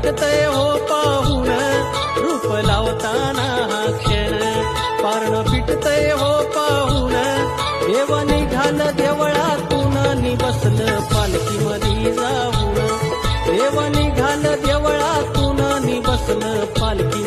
फिटतय हो पाहून रूप लावताना हा क्षण पारण फिटतय हो पाहून देव निघाल देवळातून नि बसलं पालखी मधी जाऊन देव निघाल देवळातून नि बसलं पालखी